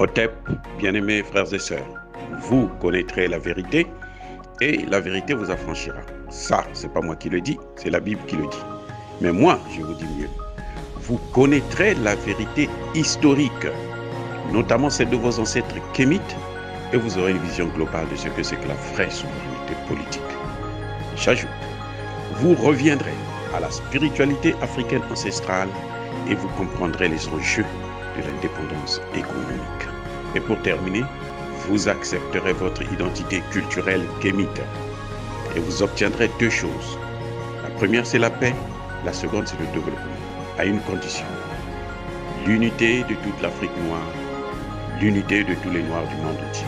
Otep, bien-aimés frères et sœurs, vous connaîtrez la vérité et la vérité vous affranchira. Ça, c'est pas moi qui le dis, c'est la Bible qui le dit. Mais moi, je vous dis mieux. Vous connaîtrez la vérité historique, notamment celle de vos ancêtres kémites, et vous aurez une vision globale de ce que c'est que la vraie souveraineté politique. J'ajoute, vous reviendrez à la spiritualité africaine ancestrale et vous comprendrez les enjeux de l'indépendance économique. Et pour terminer, vous accepterez votre identité culturelle kémite et vous obtiendrez deux choses. La première, c'est la paix. La seconde, c'est le développement, à une condition. L'unité de toute l'Afrique noire, l'unité de tous les Noirs du monde entier.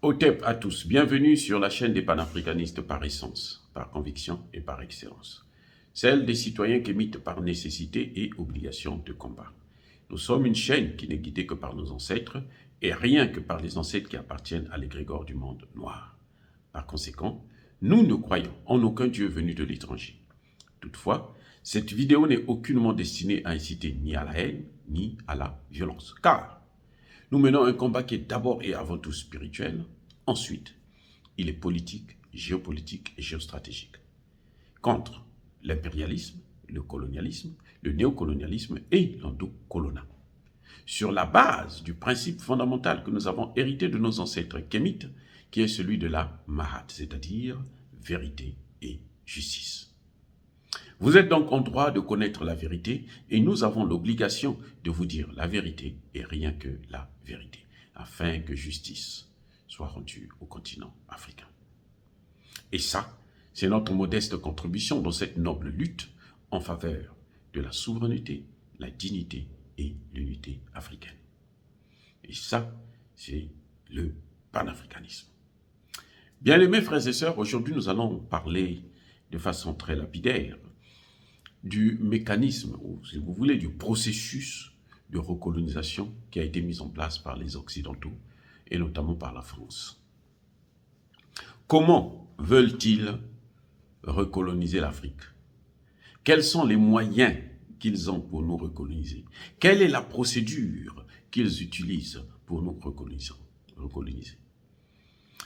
Otep à tous, bienvenue sur la chaîne des panafricanistes par essence, par conviction et par excellence. Celle des citoyens kémites par nécessité et obligation de combat. Nous sommes une chaîne qui n'est guidée que par nos ancêtres et rien que par les ancêtres qui appartiennent à l'égrégore du monde noir. Par conséquent, nous ne croyons en aucun Dieu venu de l'étranger. Toutefois, cette vidéo n'est aucunement destinée à inciter ni à la haine, ni à la violence. Car nous menons un combat qui est d'abord et avant tout spirituel. Ensuite, il est politique, géopolitique et géostratégique. Contre l'impérialisme, le colonialisme, le néocolonialisme et l'endocolonat. Sur la base du principe fondamental que nous avons hérité de nos ancêtres kémites, qui est celui de la Mahat, c'est-à-dire vérité et justice. Vous êtes donc en droit de connaître la vérité et nous avons l'obligation de vous dire la vérité et rien que la vérité, afin que justice soit rendue au continent africain. Et ça, c'est notre modeste contribution dans cette noble lutte en faveur de la souveraineté, la dignité et l'unité africaine. Et ça, c'est le panafricanisme. Bien-aimés frères et sœurs, aujourd'hui nous allons parler de façon très lapidaire du mécanisme, ou si vous voulez, du processus de recolonisation qui a été mis en place par les Occidentaux, et notamment par la France. Comment veulent-ils recoloniser l'Afrique? Quels sont les moyens qu'ils ont pour nous recoloniser? Quelle est la procédure qu'ils utilisent pour nous recoloniser?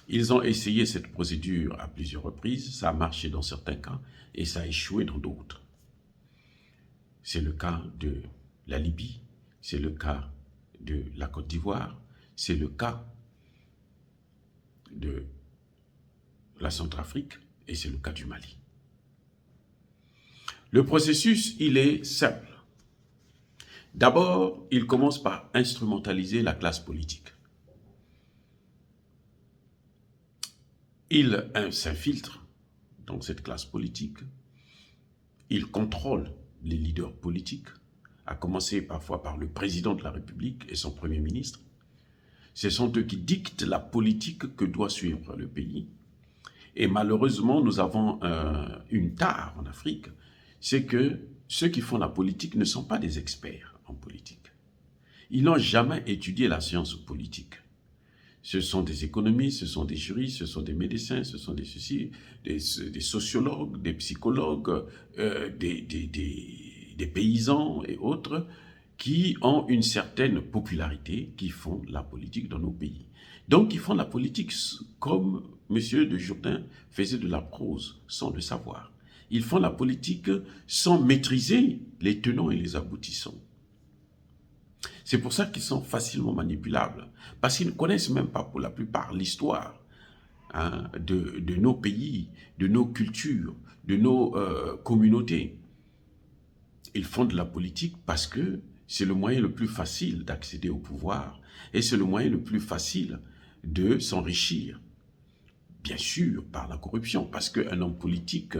Ils ont essayé cette procédure à plusieurs reprises, ça a marché dans certains cas et ça a échoué dans d'autres. C'est le cas de la Libye, c'est le cas de la Côte d'Ivoire, c'est le cas de la Centrafrique et c'est le cas du Mali. Le processus, il est simple. D'abord, il commence par instrumentaliser la classe politique. Il s'infiltre dans cette classe politique. Il contrôle les leaders politiques, à commencer parfois par le président de la République et son premier ministre. Ce sont eux qui dictent la politique que doit suivre le pays. Et malheureusement, nous avons une tare en Afrique, c'est que ceux qui font la politique ne sont pas des experts en politique. Ils n'ont jamais étudié la science politique. Ce sont des économistes, ce sont des juristes, ce sont des médecins, ce sont des sociologues, des psychologues, des paysans et autres qui ont une certaine popularité, qui font la politique dans nos pays. Donc, ils font la politique comme M. de Jourdain faisait de la prose, sans le savoir. Ils font la politique sans maîtriser les tenants et les aboutissants. C'est pour ça qu'ils sont facilement manipulables, parce qu'ils ne connaissent même pas pour la plupart l'histoire de nos pays, de nos cultures, de nos communautés. Ils font de la politique parce que c'est le moyen le plus facile d'accéder au pouvoir et c'est le moyen le plus facile de s'enrichir. Bien sûr, par la corruption, parce qu'un homme politique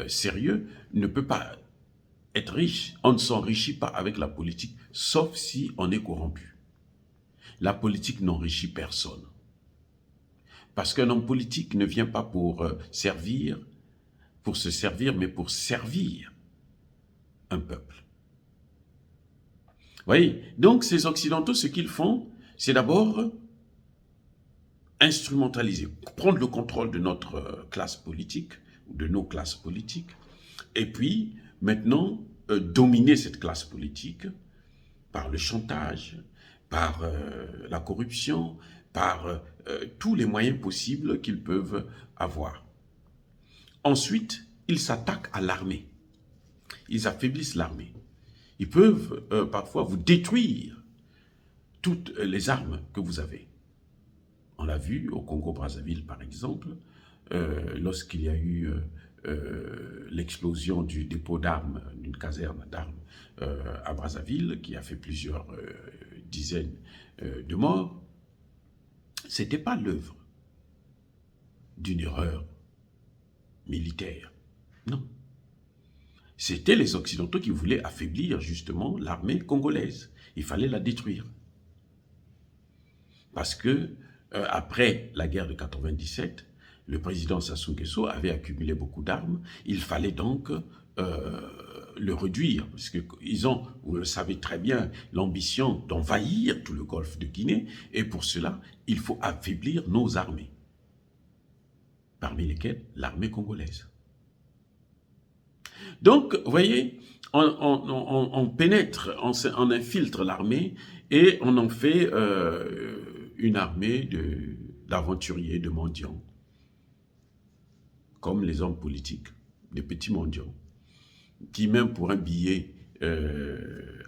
sérieux ne peut pas être riche. On ne s'enrichit pas avec la politique, sauf si on est corrompu. La politique n'enrichit personne. Parce qu'un homme politique ne vient pas pour se servir, mais pour servir un peuple. Vous voyez? Donc, ces Occidentaux, ce qu'ils font, c'est d'abord instrumentaliser, prendre le contrôle de notre classe politique de nos classes politiques, et puis maintenant dominer cette classe politique par le chantage, par la corruption, par tous les moyens possibles qu'ils peuvent avoir. Ensuite, ils s'attaquent à l'armée. Ils affaiblissent l'armée. Ils peuvent parfois vous détruire toutes les armes que vous avez. On l'a vu au Congo-Brazzaville, par exemple, lorsqu'il y a eu l'explosion du dépôt d'armes, d'une caserne d'armes à Brazzaville, qui a fait plusieurs dizaines de morts. Ce n'était pas l'œuvre d'une erreur militaire, non. C'était les Occidentaux qui voulaient affaiblir justement l'armée congolaise. Il fallait la détruire. Parce que après la guerre de 97, le président Sassou Nguesso avait accumulé beaucoup d'armes. Il fallait donc le réduire, parce qu'ils ont, vous le savez très bien, l'ambition d'envahir tout le golfe de Guinée, et pour cela, il faut affaiblir nos armées, parmi lesquelles l'armée congolaise. Donc, vous voyez, on pénètre, on infiltre l'armée, et on en fait une armée d'aventuriers, de mendiants, comme les hommes politiques, des petits mendiants, qui même pour un billet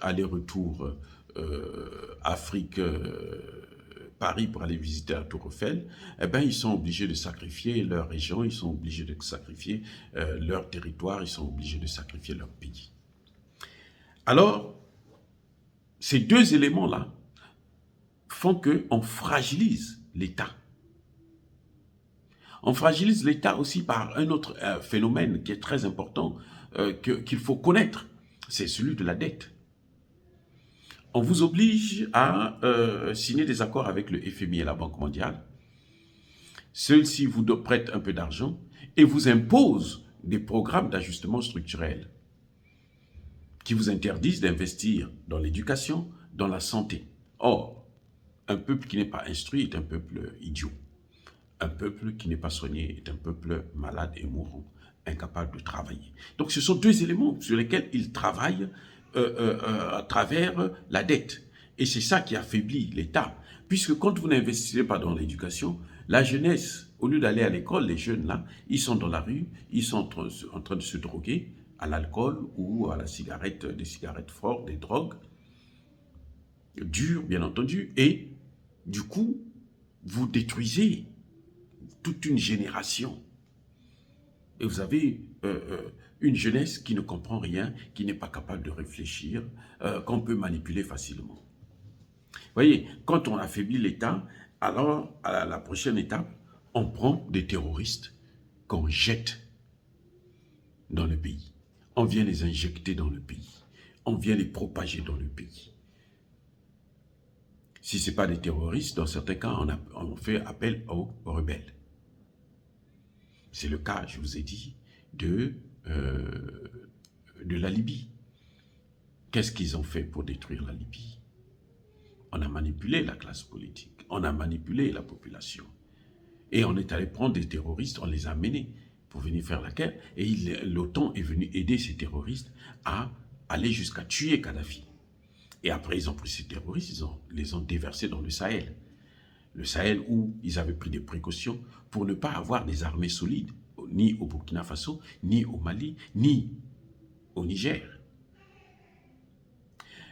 aller-retour Afrique, Paris pour aller visiter la Tour Eiffel, eh ben, ils sont obligés de sacrifier leur région, ils sont obligés de sacrifier leur territoire, ils sont obligés de sacrifier leur pays. Alors, ces deux éléments-là font qu'on fragilise l'État. On fragilise l'État aussi par un autre phénomène qui est très important, qu'il faut connaître, c'est celui de la dette. On vous oblige à signer des accords avec le FMI et la Banque mondiale. Ceux-ci vous prêtent un peu d'argent et vous imposent des programmes d'ajustement structurel qui vous interdisent d'investir dans l'éducation, dans la santé. Or, un peuple qui n'est pas instruit est un peuple idiot. Un peuple qui n'est pas soigné est un peuple malade et mourant, incapable de travailler. Donc ce sont deux éléments sur lesquels ils travaillent à travers la dette. Et c'est ça qui affaiblit l'État. Puisque quand vous n'investissez pas dans l'éducation, la jeunesse, au lieu d'aller à l'école, les jeunes là, ils sont dans la rue, ils sont en train de se droguer à l'alcool ou à la cigarette, des cigarettes fortes, des drogues, dures bien entendu, et du coup, vous détruisez toute une génération. Et vous avez une jeunesse qui ne comprend rien, qui n'est pas capable de réfléchir, qu'on peut manipuler facilement. Vous voyez, quand on affaiblit l'État, alors à la prochaine étape, on prend des terroristes qu'on jette dans le pays. On vient les injecter dans le pays. On vient les propager dans le pays. Si ce n'est pas des terroristes, dans certains cas, on fait appel aux rebelles. C'est le cas, je vous ai dit, de la Libye. Qu'est-ce qu'ils ont fait pour détruire la Libye? On a manipulé la classe politique, on a manipulé la population. Et on est allé prendre des terroristes, on les a amenés pour venir faire la guerre. Et l'OTAN est venu aider ces terroristes à aller jusqu'à tuer Kadhafi. Et après, ils ont pris ces terroristes, les ont déversés dans le Sahel. Le Sahel où ils avaient pris des précautions pour ne pas avoir des armées solides, ni au Burkina Faso, ni au Mali, ni au Niger.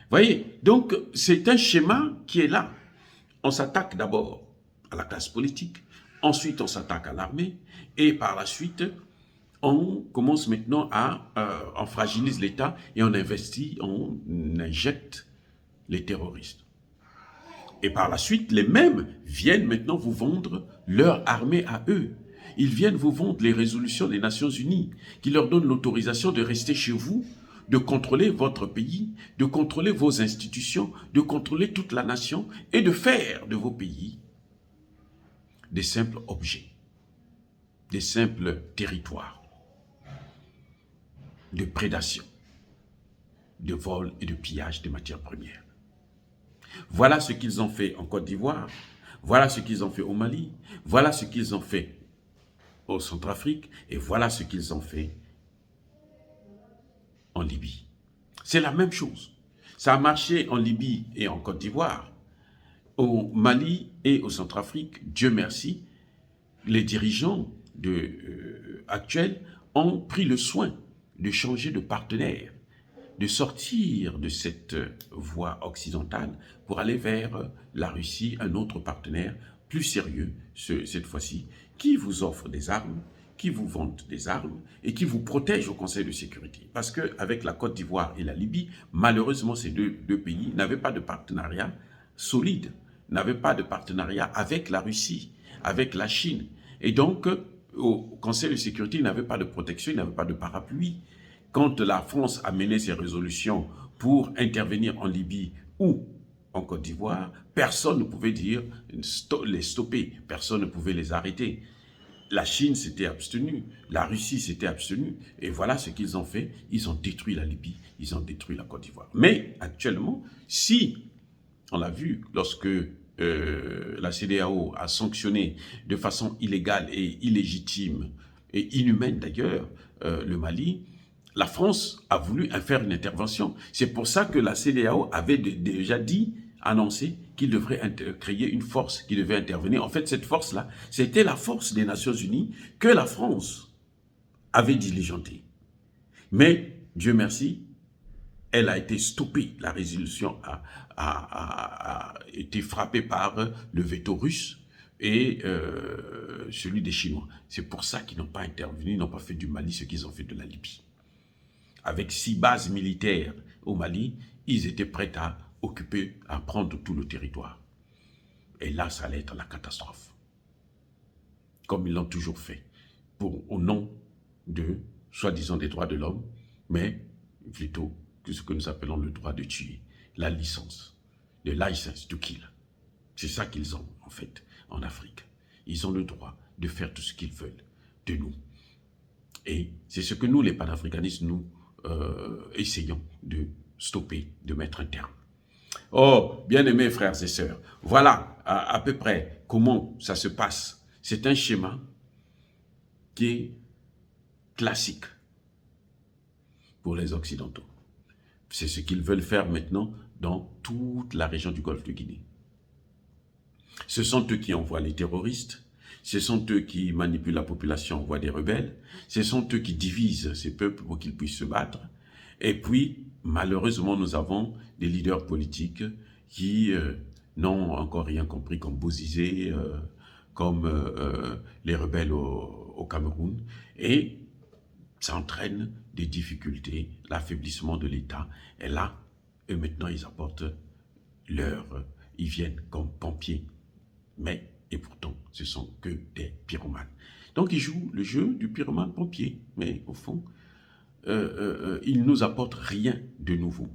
Voyez, donc c'est un schéma qui est là. On s'attaque d'abord à la classe politique, ensuite on s'attaque à l'armée, et par la suite, on commence maintenant on fragilise l'État et on investit, on injecte les terroristes. Et par la suite, les mêmes viennent maintenant vous vendre leur armée à eux. Ils viennent vous vendre les résolutions des Nations Unies qui leur donnent l'autorisation de rester chez vous, de contrôler votre pays, de contrôler vos institutions, de contrôler toute la nation et de faire de vos pays des simples objets, des simples territoires de prédation, de vol et de pillage des matières premières. Voilà ce qu'ils ont fait en Côte d'Ivoire, voilà ce qu'ils ont fait au Mali, voilà ce qu'ils ont fait au Centrafrique, et voilà ce qu'ils ont fait en Libye. C'est la même chose. Ça a marché en Libye et en Côte d'Ivoire. Au Mali et au Centrafrique, Dieu merci, les dirigeants actuels ont pris le soin de changer de partenaire, de sortir de cette voie occidentale pour aller vers la Russie, un autre partenaire plus sérieux cette fois-ci, qui vous offre des armes, qui vous vante des armes et qui vous protège au Conseil de sécurité. Parce qu'avec la Côte d'Ivoire et la Libye, malheureusement, ces deux pays n'avaient pas de partenariat solide, n'avaient pas de partenariat avec la Russie, avec la Chine. Et donc, au Conseil de sécurité, il n'avait pas de protection, il n'avait pas de parapluie. Quand la France a mené ses résolutions pour intervenir en Libye ou en Côte d'Ivoire, personne ne pouvait dire les stopper, personne ne pouvait les arrêter. La Chine s'était abstenue, la Russie s'était abstenue, et voilà ce qu'ils ont fait. Ils ont détruit la Libye, ils ont détruit la Côte d'Ivoire. Mais actuellement, si, on l'a vu lorsque la CEDEAO a sanctionné de façon illégale et illégitime, et inhumaine d'ailleurs, le Mali, la France a voulu faire une intervention. C'est pour ça que la CEDEAO avait déjà annoncé qu'il devrait créer une force qui devait intervenir. En fait, cette force-là, c'était la force des Nations Unies que la France avait diligentée. Mais, Dieu merci, elle a été stoppée. La résolution a été frappée par le veto russe et celui des Chinois. C'est pour ça qu'ils n'ont pas intervenu, ils n'ont pas fait du Mali ce qu'ils ont fait de la Libye. Avec 6 bases militaires au Mali, ils étaient prêts à occuper, à prendre tout le territoire. Et là, ça allait être la catastrophe. Comme ils l'ont toujours fait, au nom de, soi-disant, des droits de l'homme, mais plutôt que ce que nous appelons le droit de tuer, la licence, le license to kill. C'est ça qu'ils ont, en fait, en Afrique. Ils ont le droit de faire tout ce qu'ils veulent de nous. Et c'est ce que nous, les panafricanistes, nous essayons de stopper, de mettre un terme. Oh, bien-aimés frères et sœurs, voilà à peu près comment ça se passe. C'est un schéma qui est classique pour les Occidentaux. C'est ce qu'ils veulent faire maintenant dans toute la région du Golfe de Guinée. Ce sont eux qui envoient les terroristes, ce sont eux qui manipulent la population, envoient des rebelles, ce sont eux qui divisent ces peuples pour qu'ils puissent se battre. Et puis, malheureusement, nous avons des leaders politiques qui n'ont encore rien compris, comme Bozizé, comme les rebelles au Cameroun. Et ça entraîne des difficultés, l'affaiblissement de l'État. Et là, eux maintenant, ils apportent ils viennent comme pompiers. Mais, et pourtant, ce sont que des pyromanes. Donc, ils jouent le jeu du pyromane pompier. Mais au fond, ils ne nous apportent rien de nouveau.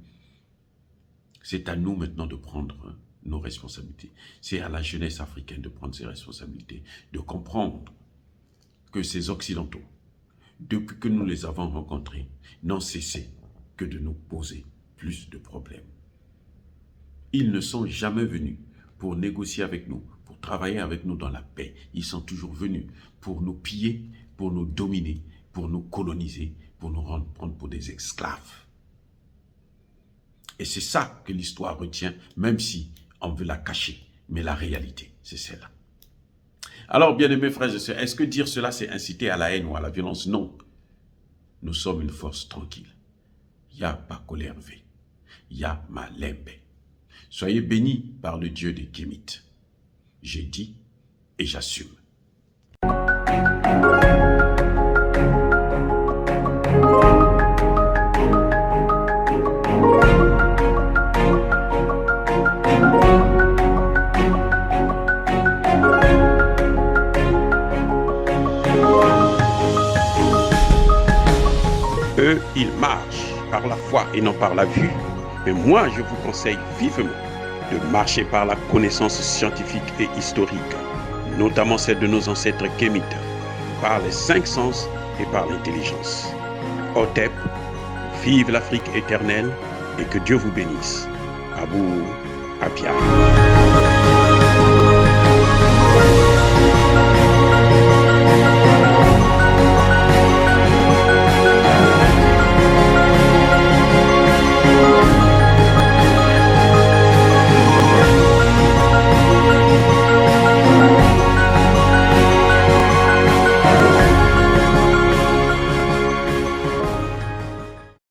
C'est à nous maintenant de prendre nos responsabilités. C'est à la jeunesse africaine de prendre ses responsabilités, de comprendre que ces Occidentaux, depuis que nous les avons rencontrés, n'ont cessé que de nous poser plus de problèmes. Ils ne sont jamais venus pour négocier avec nous, pour travailler avec nous dans la paix. Ils sont toujours venus pour nous piller, pour nous dominer, pour nous coloniser, pour nous prendre pour des esclaves. Et c'est ça que l'histoire retient, même si on veut la cacher. Mais la réalité, c'est celle-là. Alors, bien-aimés frères et sœurs, est-ce que dire cela, c'est inciter à la haine ou à la violence? Non. Nous sommes une force tranquille. Ya Bakolerve, Ya Malembe. Soyez bénis par le Dieu des Kémites. J'ai dit et j'assume. Eux, ils marchent par la foi et non par la vue. Mais moi, je vous conseille vivement de marcher par la connaissance scientifique et historique, notamment celle de nos ancêtres kémites, par les 5 sens et par l'intelligence. Otep, vive l'Afrique éternelle et que Dieu vous bénisse. Abou Apia.